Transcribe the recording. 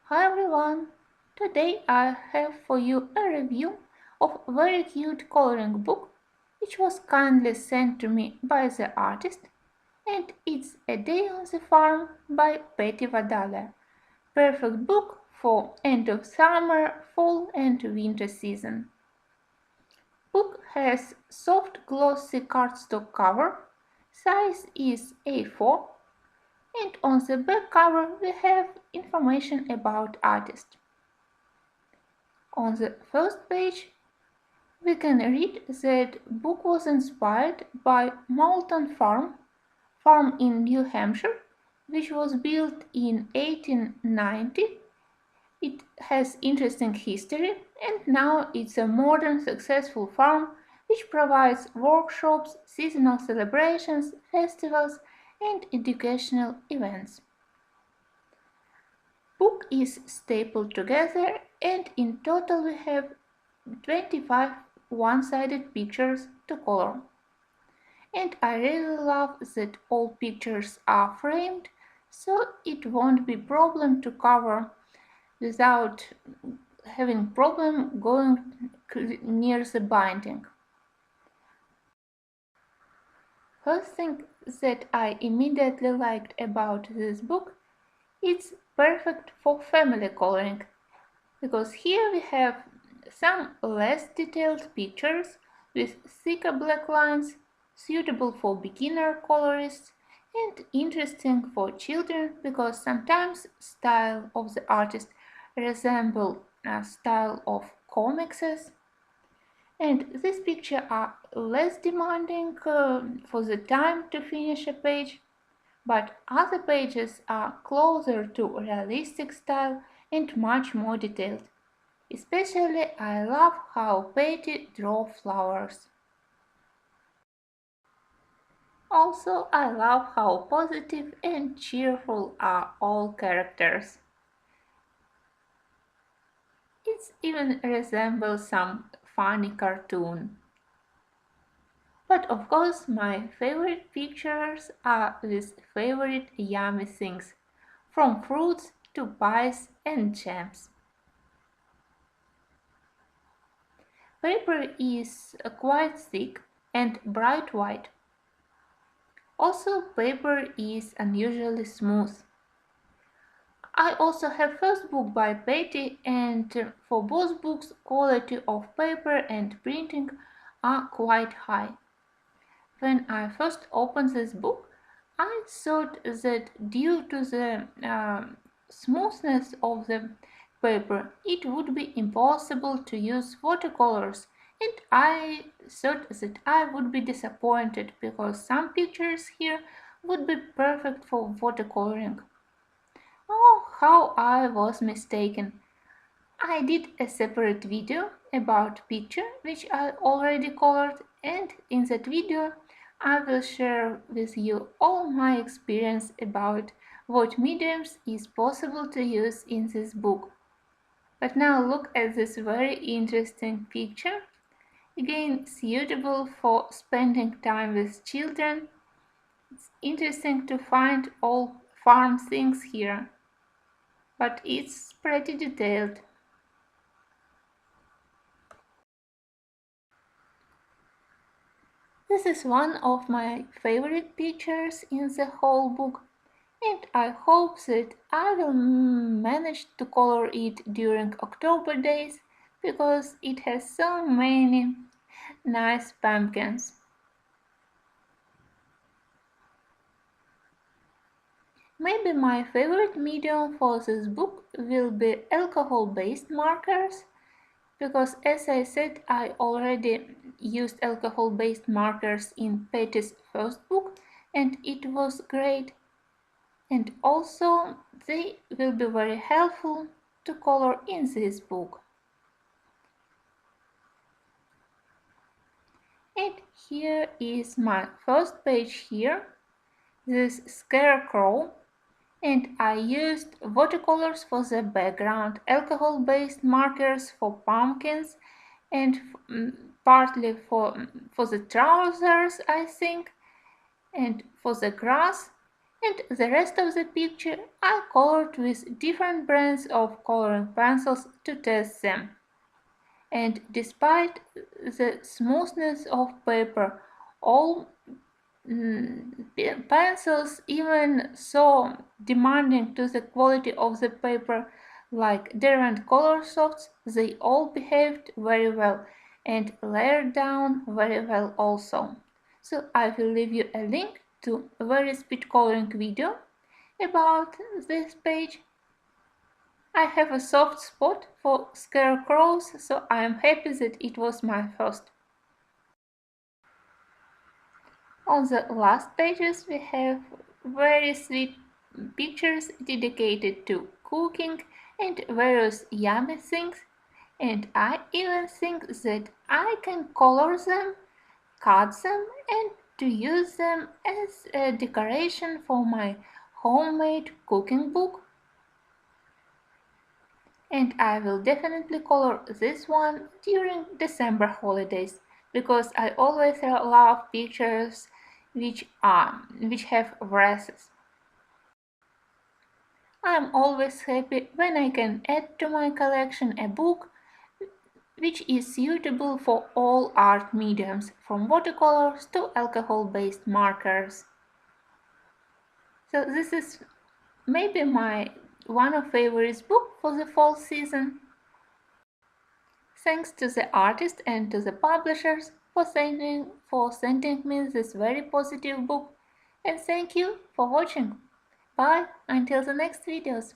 Hi everyone! Today I have for you a review of a very cute coloring book which was kindly sent to me by the artist, and it's A Day on the Farm by Vadalia. Perfect book for end of summer, fall and winter season. Book has soft glossy cardstock cover, size is A4, and on the back cover we have information about artist. On the first page, we can read that book was inspired by Moulton farm in New Hampshire, which was built in 1890. It has interesting history, and now it's a modern, successful farm which provides workshops, seasonal celebrations, festivals, and educational events. Book is stapled together, and in total we have 25 one-sided pictures to color. And I really love that all pictures are framed, so it won't be problem to cover without having problem going near the binding. First thing that I immediately liked about this book, it's perfect for family coloring, because here we have some less detailed pictures with thicker black lines, suitable for beginner colorists and interesting for children because sometimes style of the artist resemble a style of comics, and these pictures are less demanding for the time to finish a page, but other pages are closer to realistic style and much more detailed. Especially I love how Betty draw flowers. Also I love how positive and cheerful are all characters. It even resembles some funny cartoon. But of course my favorite pictures are with favorite yummy things, from fruits to pies and jams. Paper is quite thick and bright white. Also, paper is unusually smooth. I also have first book by Betty, and for both books quality of paper and printing are quite high. When I first opened this book, I thought that due to the smoothness of the paper, it would be impossible to use watercolors, and I thought that I would be disappointed because some pictures here would be perfect for watercoloring. Oh, how I was mistaken! I did a separate video about picture which I already colored, and in that video I will share with you all my experience about what mediums is possible to use in this book. But now look at this very interesting picture, again suitable for spending time with children. It's interesting to find all farm things here, but it's pretty detailed. This is one of my favorite pictures in the whole book, and I hope that I will manage to color it during October days because it has so many nice pumpkins. Maybe my favorite medium for this book will be alcohol-based markers, because as I said, I already used alcohol-based markers in Patty's first book and it was great, and also they will be very helpful to color in this book. And here is my first page here, this scarecrow, and I used watercolors for the background, alcohol-based markers for pumpkins, and partly for the trousers, I think, and for the grass, and the rest of the picture I colored with different brands of coloring pencils to test them. And despite the smoothness of paper, all pencils, even so demanding to the quality of the paper, like different color softs, they all behaved very well and layered down very well also. So I will leave you a link to a very speed coloring video about this page. I have a soft spot for scarecrows, so I am happy that it was my first. On the last pages we have very sweet pictures dedicated to cooking and various yummy things, and I even think that I can color them, cut them, and to use them as a decoration for my homemade cooking book. And I will definitely color this one during December holidays because I always love pictures which have wreaths. I am always happy when I can add to my collection a book which is suitable for all art mediums, from watercolors to alcohol-based markers. So this is maybe my one of favorites book for the fall season. Thanks to the artist and to the publishers for sending me this very positive book, and thank you for watching. Bye until the next videos.